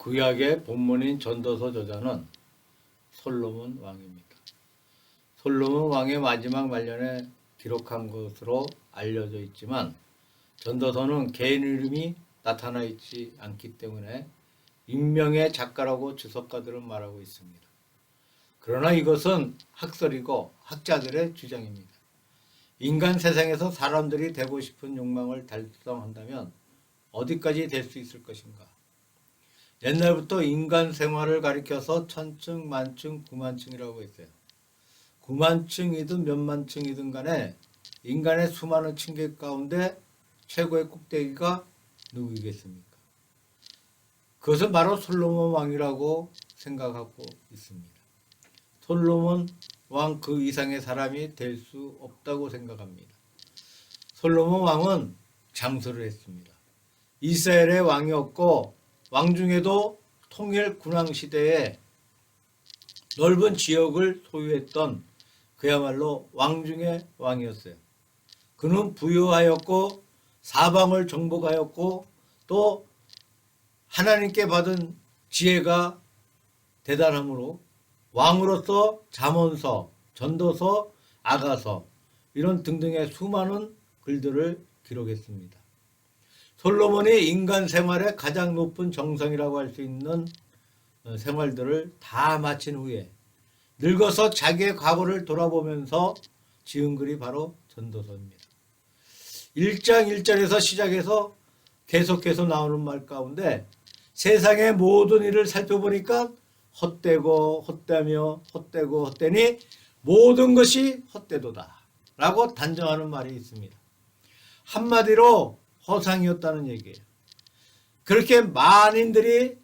구약의 본문인 전도서 저자는 솔로몬 왕입니다. 솔로몬 왕의 마지막 말년에 기록한 것으로 알려져 있지만 전도서는 개인 이름이 나타나 있지 않기 때문에 익명의 작가라고 주석가들은 말하고 있습니다. 그러나 이것은 학설이고 학자들의 주장입니다. 인간 세상에서 사람들이 되고 싶은 욕망을 달성한다면 어디까지 될 수 있을 것인가? 옛날부터 인간 생활을 가리켜서 천층, 만층, 구만층이라고 했어요. 구만층이든 몇만층이든 간에 인간의 수많은 층계 가운데 최고의 꼭대기가 누구이겠습니까? 그것은 바로 솔로몬 왕이라고 생각하고 있습니다. 솔로몬 왕 그 이상의 사람이 될 수 없다고 생각합니다. 솔로몬 왕은 장수를 했습니다. 이스라엘의 왕이었고 왕 중에도 통일 군왕 시대에 넓은 지역을 소유했던 그야말로 왕 중의 왕이었어요. 그는 부유하였고 사방을 정복하였고 또 하나님께 받은 지혜가 대단하므로 왕으로서 잠언서, 전도서, 아가서 이런 등등의 수많은 글들을 기록했습니다. 솔로몬이 인간 생활의 가장 높은 정성이라고 할 수 있는 생활들을 다 마친 후에 늙어서 자기의 과거를 돌아보면서 지은 글이 바로 전도서입니다. 1장 1절에서 시작해서 계속해서 나오는 말 가운데 세상의 모든 일을 살펴보니까 헛되고 헛되며 헛되고 헛되니 모든 것이 헛되도다 라고 단정하는 말이 있습니다. 한마디로 허상이었다는 얘기예요. 그렇게 만민들이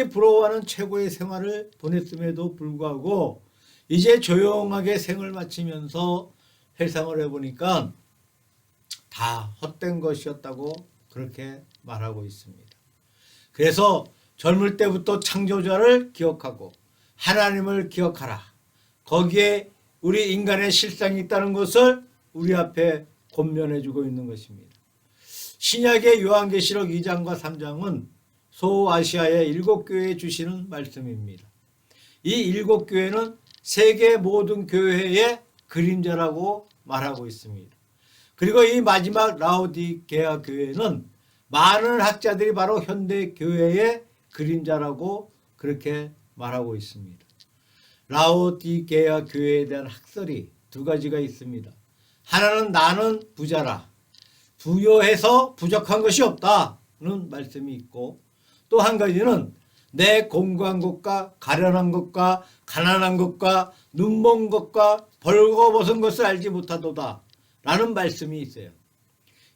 부러워하는 최고의 생활을 보냈음에도 불구하고 이제 조용하게 생을 마치면서 회상을 해보니까 다 헛된 것이었다고 그렇게 말하고 있습니다. 그래서 젊을 때부터 창조자를 기억하고 하나님을 기억하라. 거기에 우리 인간의 실상이 있다는 것을 우리 앞에 권면해주고 있는 것입니다. 신약의 요한계시록 2장과 3장은 소아시아의 7교회에 주시는 말씀입니다. 이 7교회는 세계 모든 교회의 그림자라고 말하고 있습니다. 그리고 이 마지막 라오디게아 교회는 많은 학자들이 바로 현대 교회의 그림자라고 그렇게 말하고 있습니다. 라오디게아 교회에 대한 학설이 두 가지가 있습니다. 하나는 나는 부자라. 부여해서 부족한 것이 없다는 말씀이 있고 또 한 가지는 내 공고한 것과 가련한 것과 가난한 것과 눈먼 것과 벌거벗은 것을 알지 못하도다 라는 말씀이 있어요.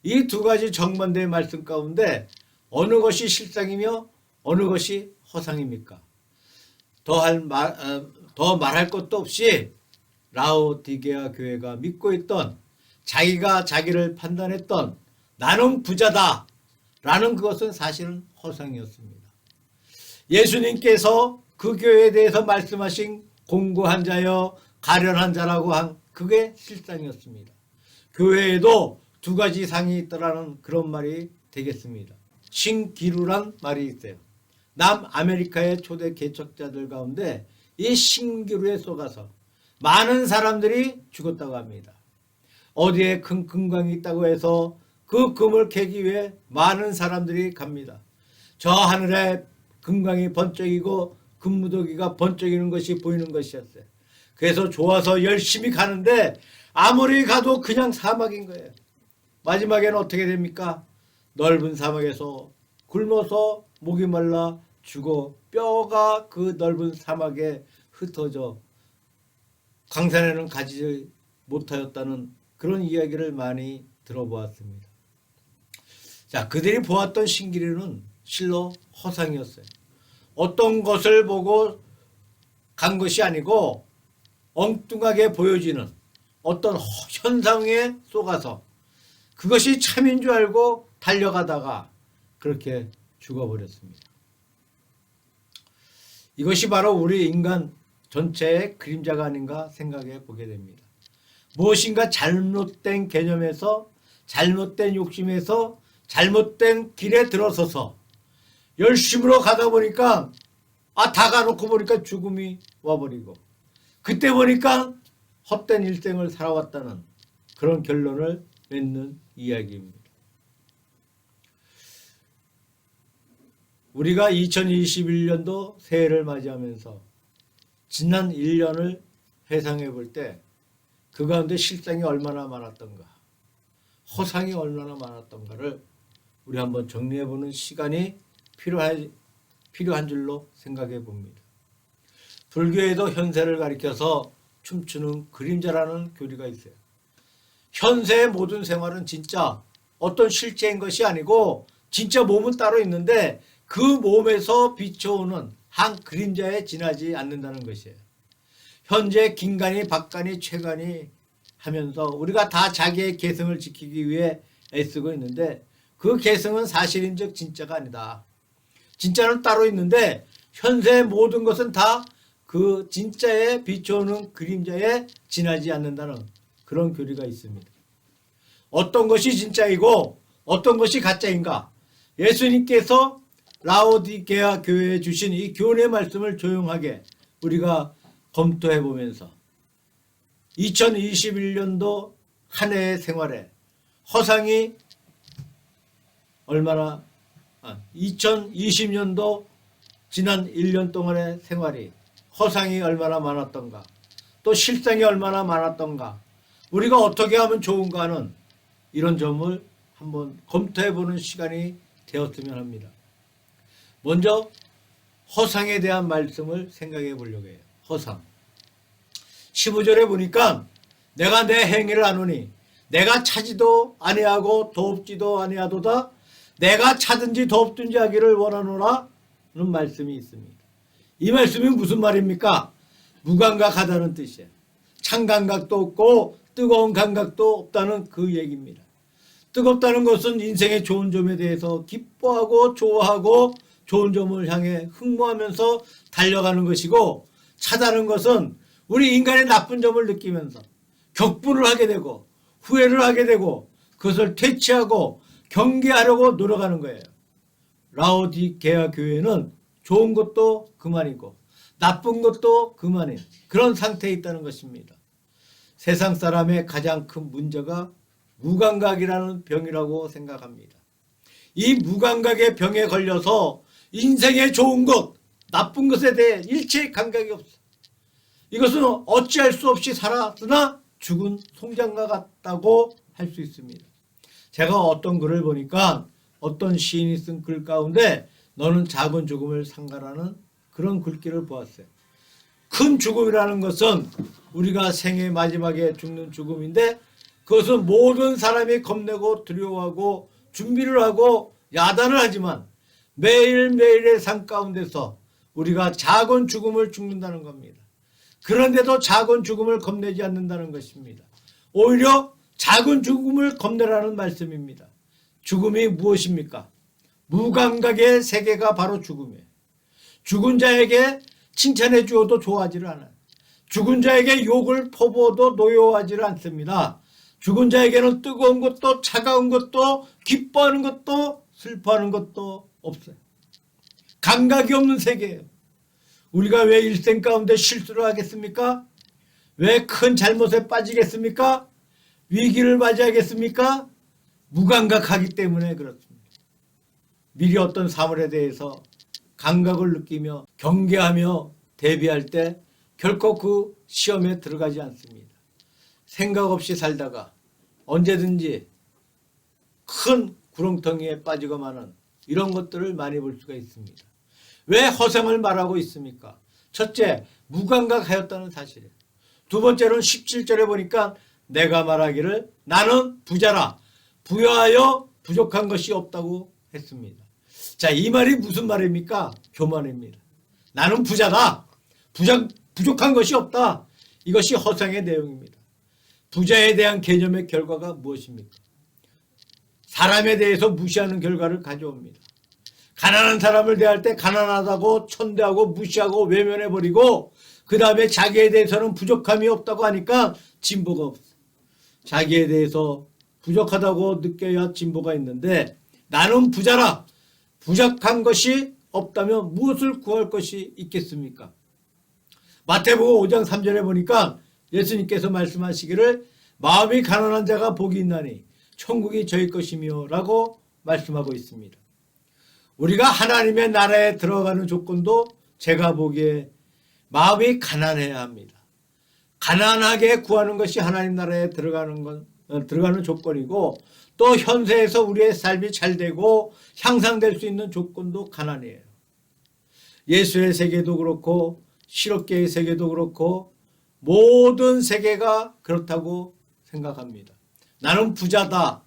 이 두 가지 정반대의 말씀 가운데 어느 것이 실상이며 어느 것이 허상입니까? 더 말할 것도 없이 라오디게아 교회가 믿고 있던 자기가 자기를 판단했던 나는 부자다 라는 그것은 사실은 허상이었습니다. 예수님께서 그 교회에 대해서 말씀하신 공고한 자여 가련한 자라고 한 그게 실상이었습니다. 교회에도 두 가지 상이 있더라는 그런 말이 되겠습니다. 신기루란 말이 있어요. 남아메리카의 초대 개척자들 가운데 이 신기루에 속아서 많은 사람들이 죽었다고 합니다. 어디에 큰 금광이 있다고 해서 그 금을 캐기 위해 많은 사람들이 갑니다. 저 하늘에 금광이 번쩍이고 금무더기가 번쩍이는 것이 보이는 것이었어요. 그래서 좋아서 열심히 가는데 아무리 가도 그냥 사막인 거예요. 마지막에는 어떻게 됩니까? 넓은 사막에서 굶어서 목이 말라 죽어 뼈가 그 넓은 사막에 흩어져 강산에는 가지 못하였다는 그런 이야기를 많이 들어보았습니다. 자, 그들이 보았던 신기루는 실로 허상이었어요. 어떤 것을 보고 간 것이 아니고 엉뚱하게 보여지는 어떤 현상에 속아서 그것이 참인 줄 알고 달려가다가 그렇게 죽어버렸습니다. 이것이 바로 우리 인간 전체의 그림자가 아닌가 생각해 보게 됩니다. 무엇인가 잘못된 개념에서 잘못된 욕심에서 잘못된 길에 들어서서 열심으로 가다 보니까 다 가놓고 보니까 죽음이 와버리고 그때 보니까 헛된 일생을 살아왔다는 그런 결론을 맺는 이야기입니다. 우리가 2021년도 새해를 맞이하면서 지난 1년을 회상해 볼 때 그 가운데 실상이 얼마나 많았던가, 허상이 얼마나 많았던가를 우리 한번 정리해 보는 시간이 필요한 줄로 생각해 봅니다. 불교에도 현세를 가리켜서 춤추는 그림자라는 교리가 있어요. 현세의 모든 생활은 진짜 어떤 실체인 것이 아니고 진짜 몸은 따로 있는데 그 몸에서 비춰오는 한 그림자에 지나지 않는다는 것이에요. 현재 긴간이 박간이 최간이 하면서 우리가 다 자기의 개성을 지키기 위해 애쓰고 있는데 그 개성은 사실인즉 진짜가 아니다. 진짜는 따로 있는데 현세의 모든 것은 다 그 진짜에 비춰오는 그림자에 지나지 않는다는 그런 교리가 있습니다. 어떤 것이 진짜이고 어떤 것이 가짜인가? 예수님께서 라오디게아 교회에 주신 이 교훈의 말씀을 조용하게 우리가 검토해 보면서 2021년도 한 해의 생활에 허상이 얼마나 2020년도 지난 1년 동안의 생활이 허상이 얼마나 많았던가 또 실상이 얼마나 많았던가 우리가 어떻게 하면 좋은가 하는 이런 점을 한번 검토해 보는 시간이 되었으면 합니다. 먼저 허상에 대한 말씀을 생각해 보려고 해요. 허상 15절에 보니까 내가 내 행위를 아노니 내가 차지도 아니하고 도없지도 아니하도다 내가 차든지 도없든지 하기를 원하노라 는 말씀이 있습니다. 이 말씀이 무슨 말입니까? 무감각하다는 뜻이에요. 찬 감각도 없고 뜨거운 감각도 없다는 그 얘기입니다. 뜨겁다는 것은 인생의 좋은 점에 대해서 기뻐하고 좋아하고 좋은 점을 향해 흠모하면서 달려가는 것이고 차다는 것은 우리 인간의 나쁜 점을 느끼면서 격분을 하게 되고 후회를 하게 되고 그것을 퇴치하고 경계하려고 노력하는 거예요. 라오디게아 교회는 좋은 것도 그만이고 나쁜 것도 그만인 그런 상태에 있다는 것입니다. 세상 사람의 가장 큰 문제가 무감각이라는 병이라고 생각합니다. 이 무감각의 병에 걸려서 인생의 좋은 것, 나쁜 것에 대해 일체의 감각이 없어. 이것은 어찌할 수 없이 살았으나 죽은 송장과 같다고 할 수 있습니다. 제가 어떤 글을 보니까 어떤 시인이 쓴 글 가운데 너는 작은 죽음을 상가라는 그런 글귀를 보았어요. 큰 죽음이라는 것은 우리가 생애 마지막에 죽는 죽음인데 그것은 모든 사람이 겁내고 두려워하고 준비를 하고 야단을 하지만 매일매일의 삶 가운데서 우리가 작은 죽음을 죽는다는 겁니다. 그런데도 작은 죽음을 겁내지 않는다는 것입니다. 오히려 작은 죽음을 겁내라는 말씀입니다. 죽음이 무엇입니까? 무감각의 세계가 바로 죽음이에요. 죽은 자에게 칭찬해 주어도 좋아하지를 않아요. 죽은 자에게 욕을 퍼부어도 노여워하지를 않습니다. 죽은 자에게는 뜨거운 것도 차가운 것도 기뻐하는 것도 슬퍼하는 것도 없어요. 감각이 없는 세계예요. 우리가 왜 일생 가운데 실수를 하겠습니까? 왜 큰 잘못에 빠지겠습니까? 위기를 맞이하겠습니까? 무감각하기 때문에 그렇습니다. 미리 어떤 사물에 대해서 감각을 느끼며 경계하며 대비할 때 결코 그 시험에 들어가지 않습니다. 생각 없이 살다가 언제든지 큰 구렁텅이에 빠지고 마는 이런 것들을 많이 볼 수가 있습니다. 왜 허상을 말하고 있습니까? 첫째, 무감각하였다는 사실이에요. 두 번째로는 17절에 보니까 내가 말하기를 나는 부자라 부여하여 부족한 것이 없다고 했습니다. 자, 이 말이 무슨 말입니까? 교만입니다. 나는 부자다. 부족한 것이 없다. 이것이 허상의 내용입니다. 부자에 대한 개념의 결과가 무엇입니까? 사람에 대해서 무시하는 결과를 가져옵니다. 가난한 사람을 대할 때 가난하다고 천대하고 무시하고 외면해버리고 그 다음에 자기에 대해서는 부족함이 없다고 하니까 진보가 없어. 자기에 대해서 부족하다고 느껴야 진보가 있는데 나는 부자라 부족한 것이 없다면 무엇을 구할 것이 있겠습니까? 마태복음 5장 3절에 보니까 예수님께서 말씀하시기를 마음이 가난한 자가 복이 있나니 천국이 저희 것이며 라고 말씀하고 있습니다. 우리가 하나님의 나라에 들어가는 조건도 제가 보기에 마음이 가난해야 합니다. 가난하게 구하는 것이 하나님 나라에 들어가는 조건이고, 또 현세에서 우리의 삶이 잘 되고 향상될 수 있는 조건도 가난이에요. 예수의 세계도 그렇고 실업계의 세계도 그렇고 모든 세계가 그렇다고 생각합니다. 나는 부자다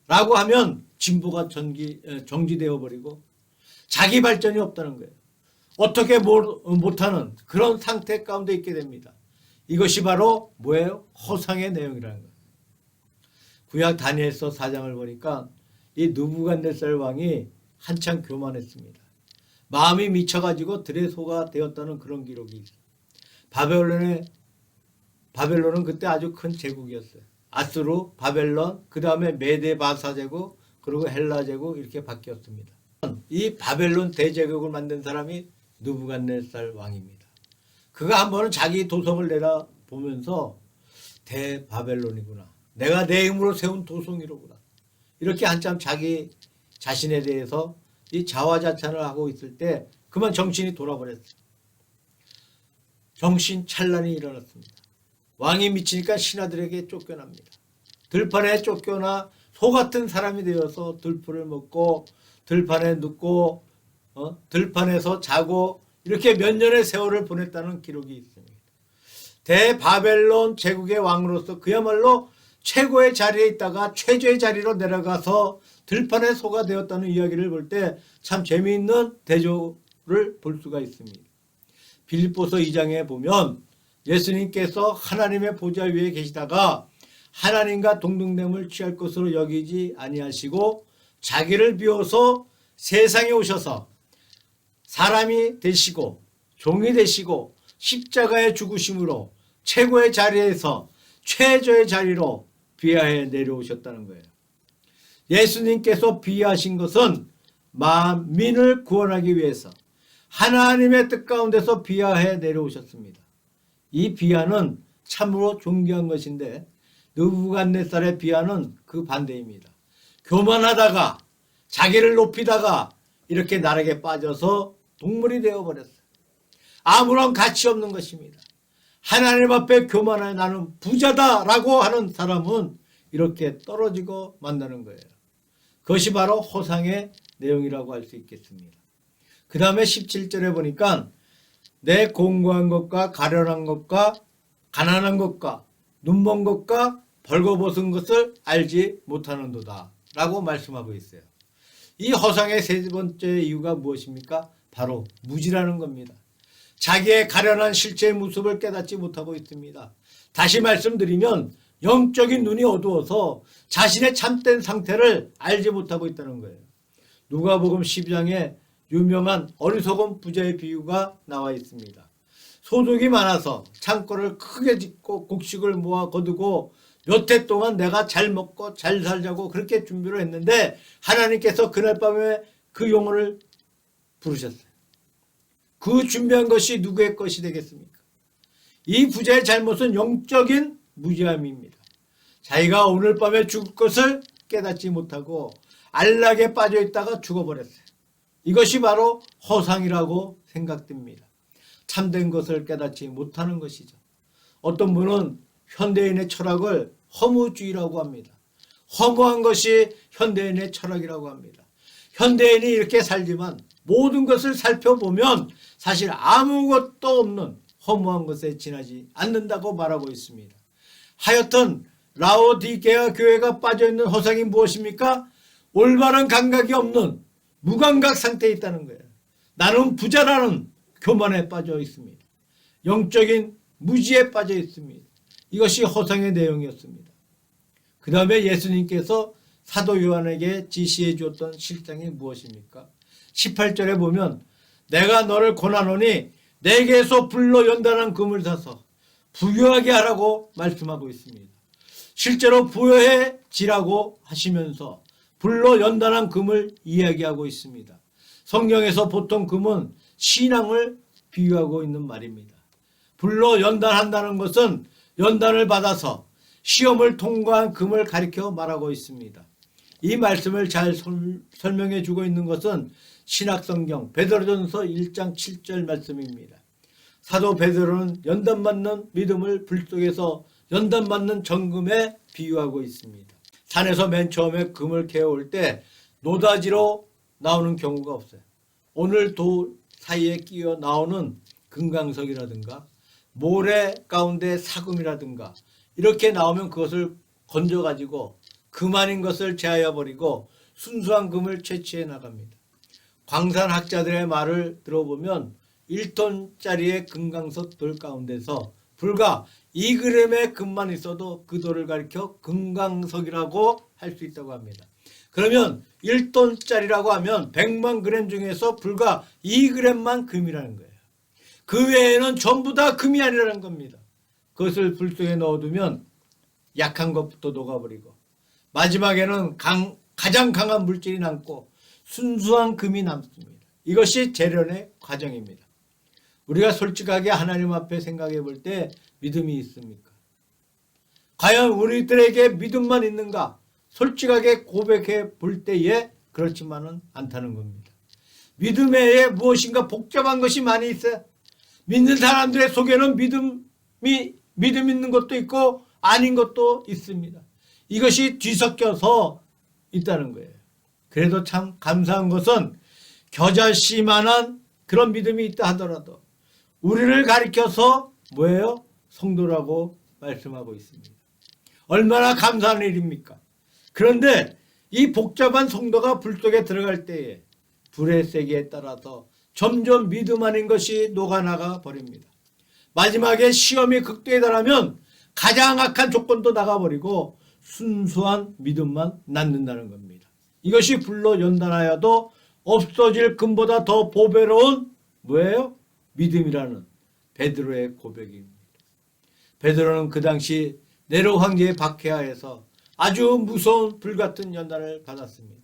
라고 하면 진보가 정지되어 버리고 자기 발전이 없다는 거예요. 어떻게 못하는 그런 상태 가운데 있게 됩니다. 이것이 바로 뭐예요? 허상의 내용이라는 거예요. 구약 다니엘서 4장을 보니까 이 느부갓네살 왕이 한창 교만했습니다. 마음이 미쳐가지고 들의 소가 되었다는 그런 기록이 있어요. 바벨론은 그때 아주 큰 제국이었어요. 아수르, 바벨론, 그 다음에 메데 바사 제국, 그리고 헬라 제국 이렇게 바뀌었습니다. 이 바벨론 대제국을 만든 사람이 느부갓네살 왕입니다. 그가 한 번은 자기 도성을 내다보면서 대바벨론이구나. 내가 내 힘으로 세운 도성이로구나. 이렇게 한참 자기 자신에 대해서 이 자화자찬을 하고 있을 때 그만 정신이 돌아버렸어요. 정신 찬란이 일어났습니다. 왕이 미치니까 신하들에게 쫓겨납니다. 들판에 쫓겨나 소 같은 사람이 되어서 들풀을 먹고 들판에 눕고 들판에서 자고 이렇게 몇 년의 세월을 보냈다는 기록이 있습니다. 대바벨론 제국의 왕으로서 그야말로 최고의 자리에 있다가 최저의 자리로 내려가서 들판의 소가 되었다는 이야기를 볼 때 참 재미있는 대조를 볼 수가 있습니다. 빌립보서 2장에 보면 예수님께서 하나님의 보좌 위에 계시다가 하나님과 동등됨을 취할 것으로 여기지 아니하시고 자기를 비워서 세상에 오셔서 사람이 되시고 종이 되시고 십자가에 죽으심으로 최고의 자리에서 최저의 자리로 비하해 내려오셨다는 거예요. 예수님께서 비하신 것은 만민을 구원하기 위해서 하나님의 뜻 가운데서 비하해 내려오셨습니다. 이 비하는 참으로 존귀한 것인데 느부갓네살의 비하는 그 반대입니다. 교만하다가 자기를 높이다가 이렇게 나락에 빠져서 동물이 되어버렸어요. 아무런 가치 없는 것입니다. 하나님 앞에 교만하여 나는 부자다라고 하는 사람은 이렇게 떨어지고 만나는 거예요. 그것이 바로 허상의 내용이라고 할 수 있겠습니다. 그 다음에 17절에 보니까 내 공고한 것과 가련한 것과 가난한 것과 눈먼 것과 벌거벗은 것을 알지 못하는도다 라고 말씀하고 있어요. 이 허상의 세 번째 이유가 무엇입니까? 바로 무지라는 겁니다. 자기의 가련한 실체의 모습을 깨닫지 못하고 있습니다. 다시 말씀드리면 영적인 눈이 어두워서 자신의 참된 상태를 알지 못하고 있다는 거예요. 누가복음 12장에 유명한 어리석은 부자의 비유가 나와 있습니다. 소득이 많아서 창고를 크게 짓고 곡식을 모아 거두고 몇 해 동안 내가 잘 먹고 잘 살자고 그렇게 준비를 했는데 하나님께서 그날 밤에 그 영혼을 부르셨어요. 그 준비한 것이 누구의 것이 되겠습니까? 이 부자의 잘못은 영적인 무지함입니다. 자기가 오늘 밤에 죽을 것을 깨닫지 못하고 안락에 빠져 있다가 죽어버렸어요. 이것이 바로 허상이라고 생각됩니다. 참된 것을 깨닫지 못하는 것이죠. 어떤 분은 현대인의 철학을 허무주의라고 합니다. 허무한 것이 현대인의 철학이라고 합니다. 현대인이 이렇게 살지만 모든 것을 살펴보면 사실 아무것도 없는 허무한 것에 지나지 않는다고 말하고 있습니다. 하여튼 라오디게아 교회가 빠져있는 허상이 무엇입니까? 올바른 감각이 없는 무감각 상태에 있다는 거예요. 나는 부자라는 교만에 빠져 있습니다. 영적인 무지에 빠져 있습니다. 이것이 허상의 내용이었습니다. 그 다음에 예수님께서 사도 요한에게 지시해 주었던 실상이 무엇입니까? 18절에 보면 내가 너를 권하노니 내게서 불로 연단한 금을 사서 부유하게 하라고 말씀하고 있습니다. 실제로 부유해지라고 하시면서 불로 연단한 금을 이야기하고 있습니다. 성경에서 보통 금은 신앙을 비유하고 있는 말입니다. 불로 연단한다는 것은 연단을 받아서 시험을 통과한 금을 가리켜 말하고 있습니다. 이 말씀을 잘 설명해 주고 있는 것은 신약성경 베드로전서 1장 7절 말씀입니다. 사도 베드로는 연단받는 믿음을 불 속에서 연단받는 정금에 비유하고 있습니다. 산에서 맨 처음에 금을 캐올 때 노다지로 나오는 경우가 없어요. 오늘 돌 사이에 끼어 나오는 금강석이라든가 모래 가운데 사금이라든가 이렇게 나오면 그것을 건져가지고 금 아닌 것을 제하여 버리고 순수한 금을 채취해 나갑니다. 광산학자들의 말을 들어보면 1톤짜리의 금강석 돌 가운데서 불과 2g의 금만 있어도 그 돌을 가리켜 금강석이라고 할 수 있다고 합니다. 그러면 1톤짜리라고 하면 100만 g 중에서 불과 2g만 금이라는 거예요. 그 외에는 전부 다 금이 아니라는 겁니다. 그것을 불 속에 넣어두면 약한 것부터 녹아버리고 마지막에는 가장 강한 물질이 남고 순수한 금이 남습니다. 이것이 재련의 과정입니다. 우리가 솔직하게 하나님 앞에 생각해 볼 때 믿음이 있습니까? 과연 우리들에게 믿음만 있는가? 솔직하게 고백해 볼 때에 그렇지만은 않다는 겁니다. 믿음 외에 무엇인가 복잡한 것이 많이 있어요. 믿는 사람들의 속에는 믿음 있는 것도 있고 아닌 것도 있습니다. 이것이 뒤섞여서 있다는 거예요. 그래도 참 감사한 것은 겨자씨만한 그런 믿음이 있다 하더라도 우리를 가리켜서 뭐예요? 성도라고 말씀하고 있습니다. 얼마나 감사한 일입니까? 그런데 이 복잡한 성도가 불 속에 들어갈 때에 불의 세기에 따라서 점점 믿음 아닌 것이 녹아나가 버립니다. 마지막에 시험이 극도에 달하면 가장 악한 조건도 나가버리고 순수한 믿음만 남는다는 겁니다. 이것이 불로 연단하여도 없어질 금보다 더 보배로운 뭐예요? 믿음이라는 베드로의 고백입니다. 베드로는 그 당시 네로 황제의 박해하에서 아주 무서운 불같은 연단을 받았습니다.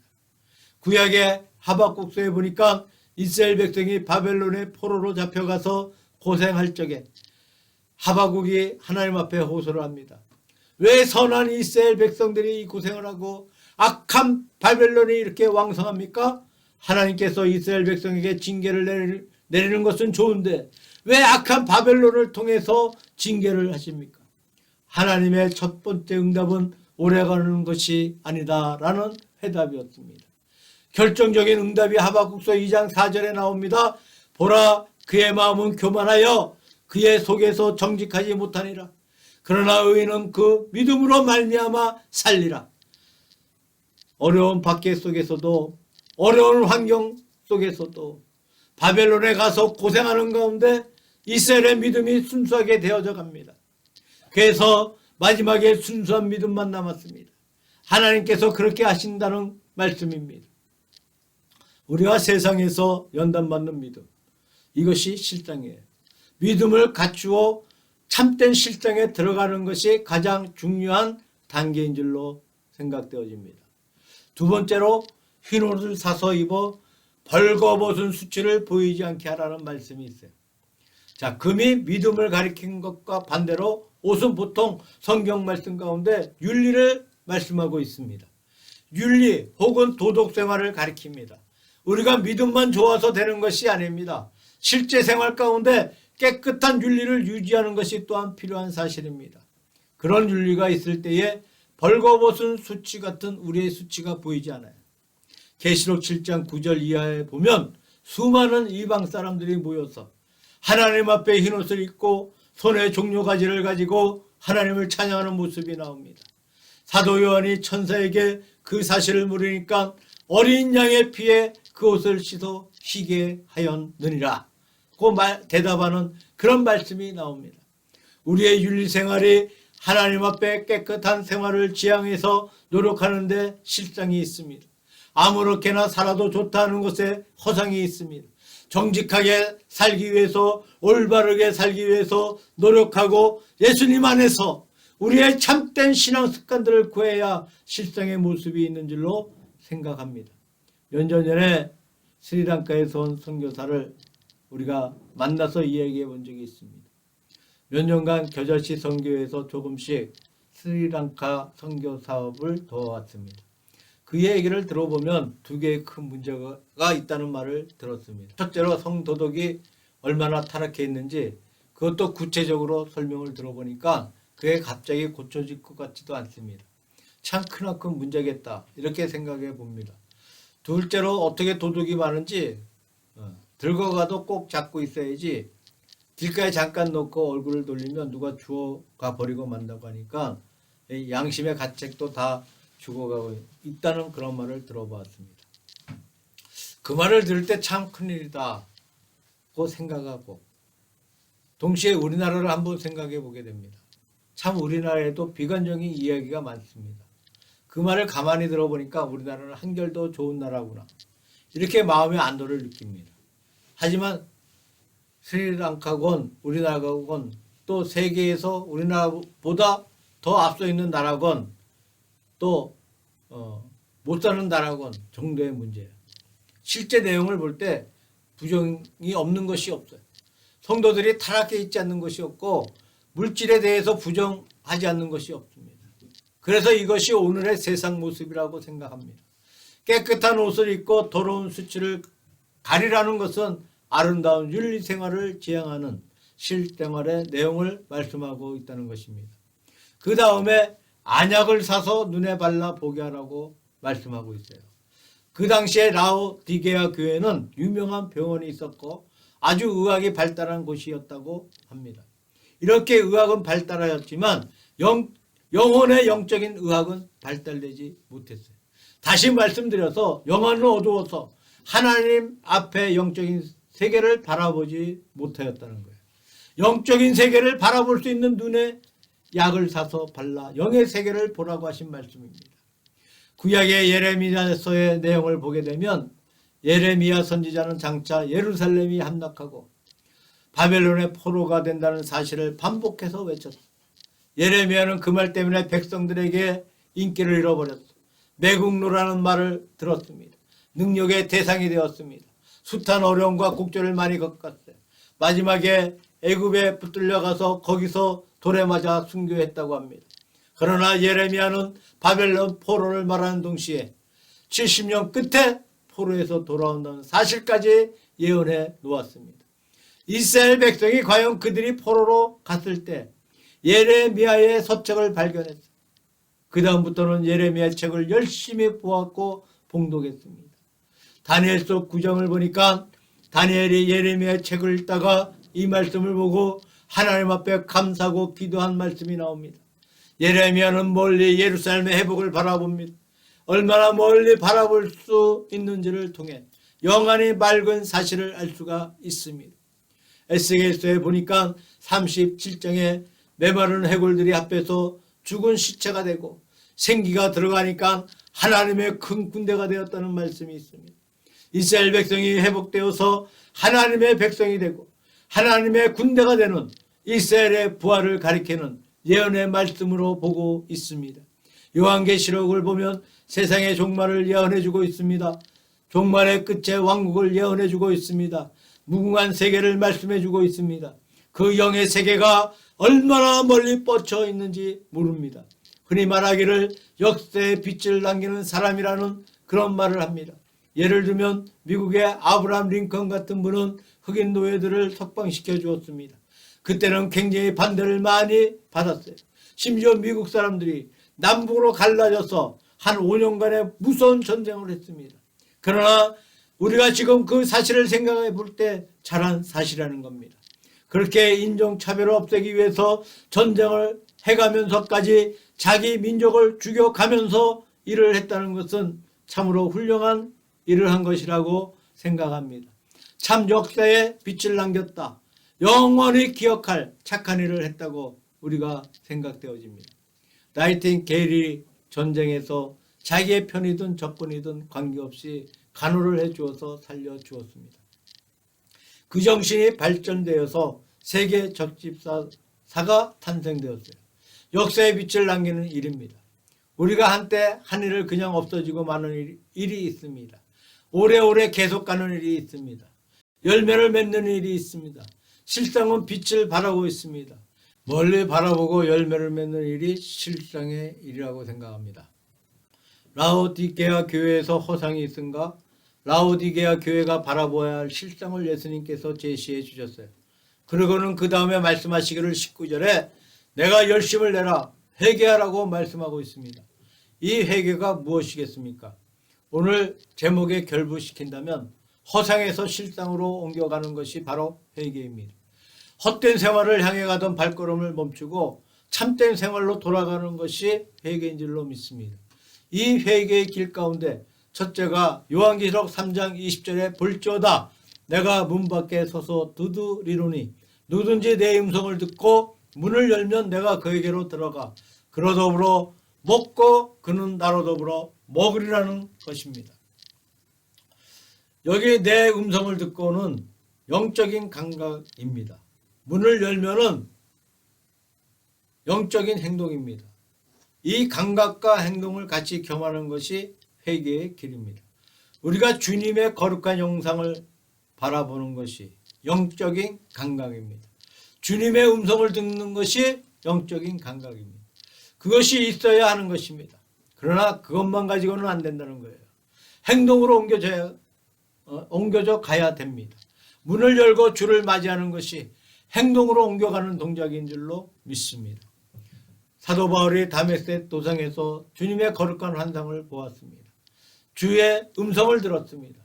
구약의 하박국서에 보니까 이스라엘 백성이 바벨론의 포로로 잡혀가서 고생할 적에 하박국이 하나님 앞에 호소를 합니다. 왜 선한 이스라엘 백성들이 이 고생을 하고 악한 바벨론이 이렇게 왕성합니까? 하나님께서 이스라엘 백성에게 징계를 내리는 것은 좋은데 왜 악한 바벨론을 통해서 징계를 하십니까? 하나님의 첫 번째 응답은 오래가는 것이 아니다라는 해답이었습니다. 결정적인 응답이 하박국서 2장 4절에 나옵니다. 보라, 그의 마음은 교만하여 그의 속에서 정직하지 못하니라. 그러나 의인은 그 믿음으로 말미암아 살리라. 어려운 박해 속에서도 어려운 환경 속에서도 바벨론에 가서 고생하는 가운데 이스라엘의 믿음이 순수하게 되어져 갑니다. 그래서 마지막에 순수한 믿음만 남았습니다. 하나님께서 그렇게 하신다는 말씀입니다. 우리가 세상에서 연단받는 믿음, 이것이 실상이에요. 믿음을 갖추어 참된 실상에 들어가는 것이 가장 중요한 단계인 줄로 생각되어집니다. 두 번째로 흰 옷을 사서 입어 벌거벗은 수치를 보이지 않게 하라는 말씀이 있어요. 자, 금이 믿음을 가리킨 것과 반대로 옷은 보통 성경 말씀 가운데 윤리를 말씀하고 있습니다. 윤리 혹은 도덕 생활을 가리킵니다. 우리가 믿음만 좋아서 되는 것이 아닙니다. 실제 생활 가운데 깨끗한 윤리를 유지하는 것이 또한 필요한 사실입니다. 그런 윤리가 있을 때에 벌거벗은 수치 같은 우리의 수치가 보이지 않아요. 계시록 7장 9절 이하에 보면 수많은 이방 사람들이 모여서 하나님 앞에 흰옷을 입고 손에 종려가지를 가지고 하나님을 찬양하는 모습이 나옵니다. 사도 요한이 천사에게 그 사실을 물으니까 어린 양의 피에 그 옷을 씻어 희게 하였느니라 고 대답하는 그런 말씀이 나옵니다. 우리의 윤리생활이 하나님 앞에 깨끗한 생활을 지향해서 노력하는데 실상이 있습니다. 아무렇게나 살아도 좋다는 것에 허상이 있습니다. 정직하게 살기 위해서 올바르게 살기 위해서 노력하고 예수님 안에서 우리의 참된 신앙 습관들을 구해야 실상의 모습이 있는 줄로 생각합니다. 몇 년 전에 스리랑카에서 온 선교사를 우리가 만나서 이야기해 본 적이 있습니다. 몇 년간 겨자씨 선교에서 조금씩 스리랑카 선교 사업을 도와왔습니다. 그 얘기를 들어보면 두 개의 큰 문제가 있다는 말을 들었습니다. 첫째로 성도덕이 얼마나 타락해 있는지 그것도 구체적으로 설명을 들어보니까 그게 갑자기 고쳐질 것 같지도 않습니다. 참 크나큰 문제겠다 이렇게 생각해 봅니다. 둘째로 어떻게 도둑이 많은지 들고 가도 꼭 잡고 있어야지 길가에 잠깐 놓고 얼굴을 돌리면 누가 주워가 버리고 만다고 하니까 양심의 가책도 다 죽어가고 있다는 그런 말을 들어봤습니다. 그 말을 들을 때 참 큰일이다 고 생각하고 동시에 우리나라를 한번 생각해 보게 됩니다. 참 우리나라에도 비관적인 이야기가 많습니다. 그 말을 가만히 들어보니까 우리나라는 한결 더 좋은 나라구나 이렇게 마음의 안도를 느낍니다. 하지만 스리랑카건 우리나라건 또 세계에서 우리나라보다 더 앞서 있는 나라건 또 못 사는 나라건 정도의 문제예요. 실제 내용을 볼 때 부정이 없는 것이 없어요. 성도들이 타락해 있지 않는 것이 없고 물질에 대해서 부정하지 않는 것이 없습니다. 그래서 이것이 오늘의 세상 모습이라고 생각합니다. 깨끗한 옷을 입고 더러운 수치를 가리라는 것은 아름다운 윤리생활을 지향하는 실생활의 내용을 말씀하고 있다는 것입니다. 그 다음에 안약을 사서 눈에 발라 보게 하라고 말씀하고 있어요. 그 당시에 라오디게아 교회는 유명한 병원이 있었고 아주 의학이 발달한 곳이었다고 합니다. 이렇게 의학은 발달하였지만 영혼의 영적인 의학은 발달되지 못했어요. 다시 말씀드려서 영혼은 어두워서 하나님 앞에 영적인 세계를 바라보지 못하였다는 거예요. 영적인 세계를 바라볼 수 있는 눈에 약을 사서 발라 영의 세계를 보라고 하신 말씀입니다. 구약의 예레미야서의 내용을 보게 되면 예레미야 선지자는 장차 예루살렘이 함락하고 바벨론의 포로가 된다는 사실을 반복해서 외쳤어. 예레미야는 그 말 때문에 백성들에게 인기를 잃어버렸어. 매국노라는 말을 들었습니다. 능력의 대상이 되었습니다. 숱한 어려움과 곡절을 많이 겪었어요. 마지막에 애굽에 붙들려가서 거기서 돌에 맞아 순교했다고 합니다. 그러나 예레미야는 바벨론 포로를 말하는 동시에 70년 끝에 포로에서 돌아온다는 사실까지 예언해 놓았습니다. 이스라엘 백성이 과연 그들이 포로로 갔을 때 예레미야의 서책을 발견했어요. 그 다음부터는 예레미야 책을 열심히 보았고 봉독했습니다. 다니엘서 9장을 보니까 다니엘이 예레미야 책을 읽다가 이 말씀을 보고 하나님 앞에 감사하고 기도한 말씀이 나옵니다. 예레미야는 멀리 예루살렘의 회복을 바라봅니다. 얼마나 멀리 바라볼 수 있는지를 통해 영원히 맑은 사실을 알 수가 있습니다. 에스겔서에 보니까 37장에 메마른 해골들이 앞에서 죽은 시체가 되고 생기가 들어가니까 하나님의 큰 군대가 되었다는 말씀이 있습니다. 이스라엘 백성이 회복되어서 하나님의 백성이 되고 하나님의 군대가 되는 이스라엘의 부활을 가리키는 예언의 말씀으로 보고 있습니다. 요한계시록을 보면 세상의 종말을 예언해주고 있습니다. 종말의 끝에 왕국을 예언해주고 있습니다. 무궁한 세계를 말씀해주고 있습니다. 그 영의 세계가 얼마나 멀리 뻗쳐 있는지 모릅니다. 흔히 말하기를 역사의 빛을 남기는 사람이라는 그런 말을 합니다. 예를 들면 미국의 아브라함 링컨 같은 분은 흑인 노예들을 석방시켜 주었습니다. 그때는 굉장히 반대를 많이 받았어요. 심지어 미국 사람들이 남북으로 갈라져서 한 5년간의 무서운 전쟁을 했습니다. 그러나 우리가 지금 그 사실을 생각해 볼 때 잘한 사실이라는 겁니다. 그렇게 인종차별을 없애기 위해서 전쟁을 해가면서까지 자기 민족을 죽여가면서 일을 했다는 것은 참으로 훌륭한 일을 한 것이라고 생각합니다. 참 역사에 빛을 남겼다. 영원히 기억할 착한 일을 했다고 우리가 생각되어집니다. 나이팅게일이 전쟁에서 자기의 편이든 적군이든 관계없이 간호를 해주어서 살려주었습니다. 그 정신이 발전되어서 세계 적집사가 탄생되었어요. 역사의 빛을 남기는 일입니다. 우리가 한때 한 일을 그냥 없어지고 마는 일이 있습니다. 오래오래 계속 가는 일이 있습니다. 열매를 맺는 일이 있습니다. 실상은 빛을 바라고 있습니다. 멀리 바라보고 열매를 맺는 일이 실상의 일이라고 생각합니다. 라오디게아 교회에서 허상이 있은가? 라오디게아 교회가 바라보아야 할 실상을 예수님께서 제시해 주셨어요. 그리고는 그 다음에 말씀하시기를 19절에 내가 열심을 내라 회개하라고 말씀하고 있습니다. 이 회개가 무엇이겠습니까? 오늘 제목에 결부시킨다면 허상에서 실상으로 옮겨가는 것이 바로 회개입니다. 헛된 생활을 향해 가던 발걸음을 멈추고 참된 생활로 돌아가는 것이 회개인 줄로 믿습니다. 이 회개의 길 가운데 첫째가 요한계시록 3장 20절에 볼지어다 내가 문 밖에 서서 두드리노니 누구든지 내 음성을 듣고 문을 열면 내가 그에게로 들어가 그로 더불어 먹고 그는 나로 더불어 먹으리라는 것입니다. 여기 내 음성을 듣고는 영적인 감각입니다. 문을 열면은 영적인 행동입니다. 이 감각과 행동을 같이 겸하는 것이 회개의 길입니다. 우리가 주님의 거룩한 영상을 바라보는 것이 영적인 감각입니다. 주님의 음성을 듣는 것이 영적인 감각입니다. 그것이 있어야 하는 것입니다. 그러나 그것만 가지고는 안 된다는 거예요. 행동으로 옮겨져 가야 됩니다. 문을 열고 주를 맞이하는 것이 행동으로 옮겨가는 동작인 줄로 믿습니다. 사도 바울이 다메섹 도상에서 주님의 거룩한 환상을 보았습니다. 주의 음성을 들었습니다.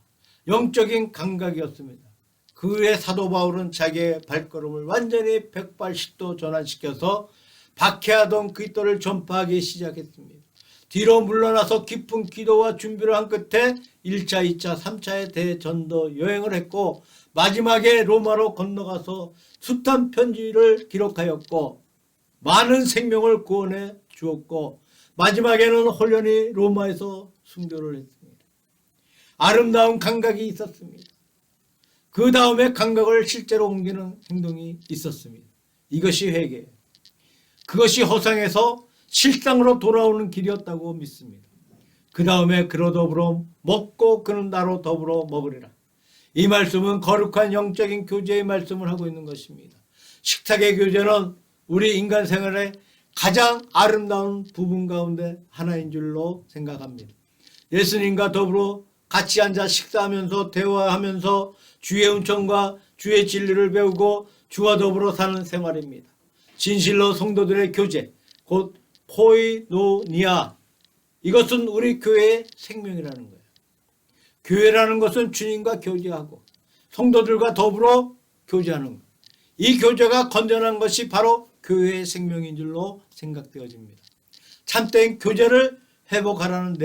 영적인 감각이었습니다. 그 후에 사도 바울은 자기의 발걸음을 완전히 180도 전환시켜서 박해하던 그리스도를 전파하기 시작했습니다. 뒤로 물러나서 깊은 기도와 준비를 한 끝에 1차, 2차, 3차의 대전도 여행을 했고 마지막에 로마로 건너가서 숱한 편지를 기록하였고 많은 생명을 구원해 주었고 마지막에는 홀연히 로마에서 순교를 했습니다. 아름다운 감각이 있었습니다. 그 다음에 감각을 실제로 옮기는 행동이 있었습니다. 이것이 회개예요. 그것이 허상에서 실상으로 돌아오는 길이었다고 믿습니다. 그 다음에 그로 더불어 먹고 그는 나로 더불어 먹으리라. 이 말씀은 거룩한 영적인 교제의 말씀을 하고 있는 것입니다. 식탁의 교제는 우리 인간 생활의 가장 아름다운 부분 가운데 하나인 줄로 생각합니다. 예수님과 더불어 같이 앉아 식사하면서 대화하면서 주의 은총과 주의 진리를 배우고 주와 더불어 사는 생활입니다. 진실로 성도들의 교제, 곧 코이노니아, 이것은 우리 교회의 생명이라는 거예요. 교회라는 것은 주님과 교제하고 성도들과 더불어 교제하는 거예요. 이 교제가 건전한 것이 바로 교회의 생명인 줄로 생각되어집니다. 참된 교제를 회복하라는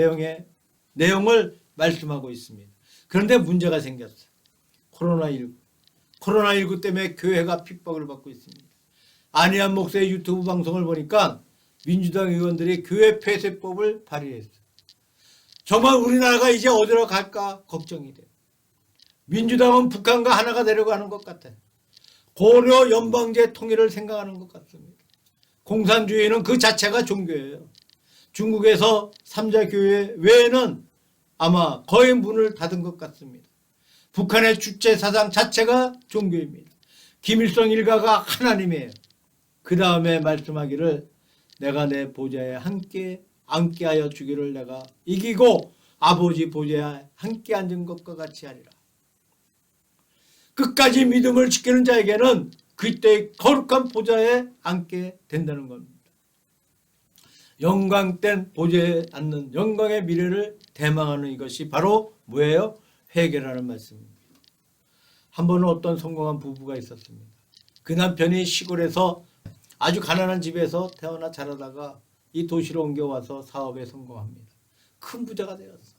내용을 말씀하고 있습니다. 그런데 문제가 생겼어요. 코로나19 때문에 교회가 핍박을 받고 있습니다. 안희한 목사의 유튜브 방송을 보니까 민주당 의원들이 교회 폐쇄법을 발의했어요. 정말 우리나라가 이제 어디로 갈까 걱정이 돼요. 민주당은 북한과 하나가 되려고 하는 것 같아요. 고려 연방제 통일을 생각하는 것 같습니다. 공산주의는 그 자체가 종교예요. 중국에서 3자 교회 외에는 아마 거의 문을 닫은 것 같습니다. 북한의 주체 사상 자체가 종교입니다. 김일성 일가가 하나님이에요. 그 다음에 말씀하기를 내가 내 보좌에 함께 앉게 하여 주기를 내가 이기고 아버지 보좌에 함께 앉은 것과 같이 하리라. 끝까지 믿음을 지키는 자에게는 그때의 거룩한 보좌에 앉게 된다는 겁니다. 영광된 보좌에 앉는 영광의 미래를 대망하는 이것이 바로 뭐예요? 회개라는 말씀입니다. 한 번은 어떤 성공한 부부가 있었습니다. 그 남편이 시골에서 아주 가난한 집에서 태어나 자라다가 이 도시로 옮겨와서 사업에 성공합니다. 큰 부자가 되었어.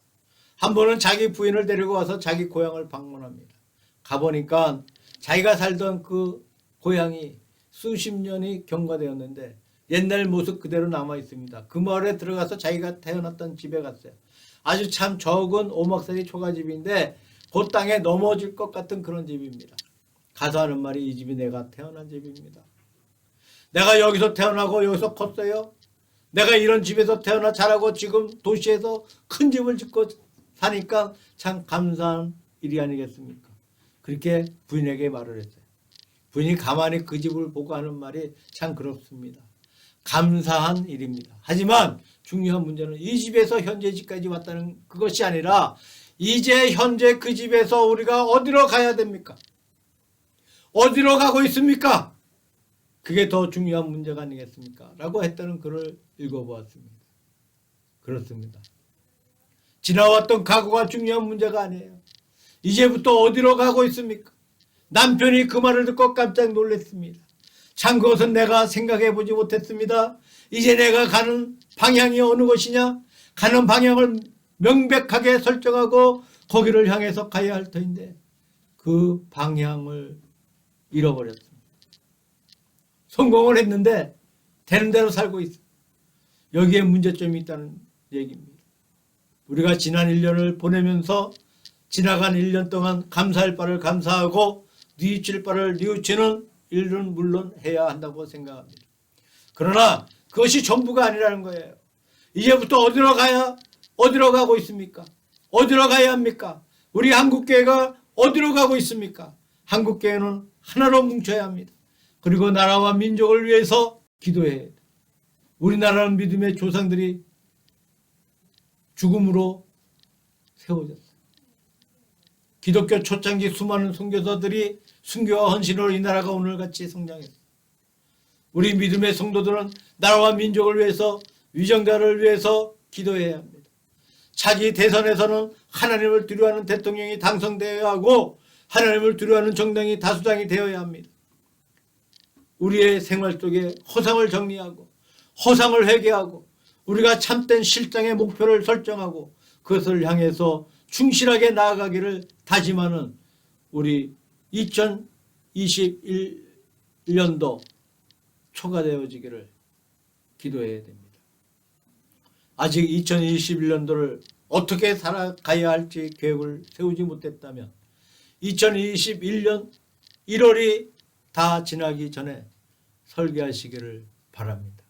한 번은 자기 부인을 데리고 와서 자기 고향을 방문합니다. 가보니까 자기가 살던 그 고향이 수십 년이 경과되었는데 옛날 모습 그대로 남아 있습니다. 그 마을에 들어가서 자기가 태어났던 집에 갔어요. 아주 참 적은 오막살이 초가집인데 그 땅에 넘어질 것 같은 그런 집입니다. 가서 하는 말이 이 집이 내가 태어난 집입니다. 내가 여기서 태어나고 여기서 컸어요. 내가 이런 집에서 태어나 자라고 지금 도시에서 큰 집을 짓고 사니까 참 감사한 일이 아니겠습니까? 그렇게 부인에게 말을 했어요. 부인이 가만히 그 집을 보고 하는 말이 참 그렇습니다. 감사한 일입니다. 하지만 중요한 문제는 이 집에서 현재 집까지 왔다는 그것이 아니라 이제 현재 그 집에서 우리가 어디로 가야 됩니까? 어디로 가고 있습니까? 그게 더 중요한 문제가 아니겠습니까? 라고 했다는 글을 읽어보았습니다. 그렇습니다. 지나왔던 과거가 중요한 문제가 아니에요. 이제부터 어디로 가고 있습니까? 남편이 그 말을 듣고 깜짝 놀랐습니다. 참 그것은 내가 생각해 보지 못했습니다. 이제 내가 가는 방향이 어느 것이냐? 가는 방향을 명백하게 설정하고 거기를 향해서 가야 할 터인데 그 방향을 잃어버렸습니다. 성공을 했는데 되는 대로 살고 있어요. 여기에 문제점이 있다는 얘기입니다. 우리가 지난 1년을 보내면서 지나간 1년 동안 감사할 바를 감사하고 뉘우칠 바를 뉘우치는 일은 물론 해야 한다고 생각합니다. 그러나 그것이 전부가 아니라는 거예요. 이제부터 어디로 가고 있습니까? 어디로 가야 합니까? 우리 한국교회가 어디로 가고 있습니까? 한국교회는 하나로 뭉쳐야 합니다. 그리고 나라와 민족을 위해서 기도해야 돼요. 우리나라는 믿음의 조상들이 죽음으로 세워졌어요. 기독교 초창기 수많은 선교사들이 순교와 헌신으로 이 나라가 오늘같이 성장했어요. 우리 믿음의 성도들은 나라와 민족을 위해서 위정자를 위해서 기도해야 합니다. 차기 대선에서는 하나님을 두려워하는 대통령이 당선되어야 하고 하나님을 두려워하는 정당이 다수당이 되어야 합니다. 우리의 생활 속에 허상을 정리하고 허상을 회개하고 우리가 참된 실장의 목표를 설정하고 그것을 향해서 충실하게 나아가기를 다짐하는 우리 2021년도 초가 되어지기를 기도해야 됩니다. 아직 2021년도를 어떻게 살아가야 할지 계획을 세우지 못했다면 2021년 1월이 다 지나기 전에 설계하시기를 바랍니다.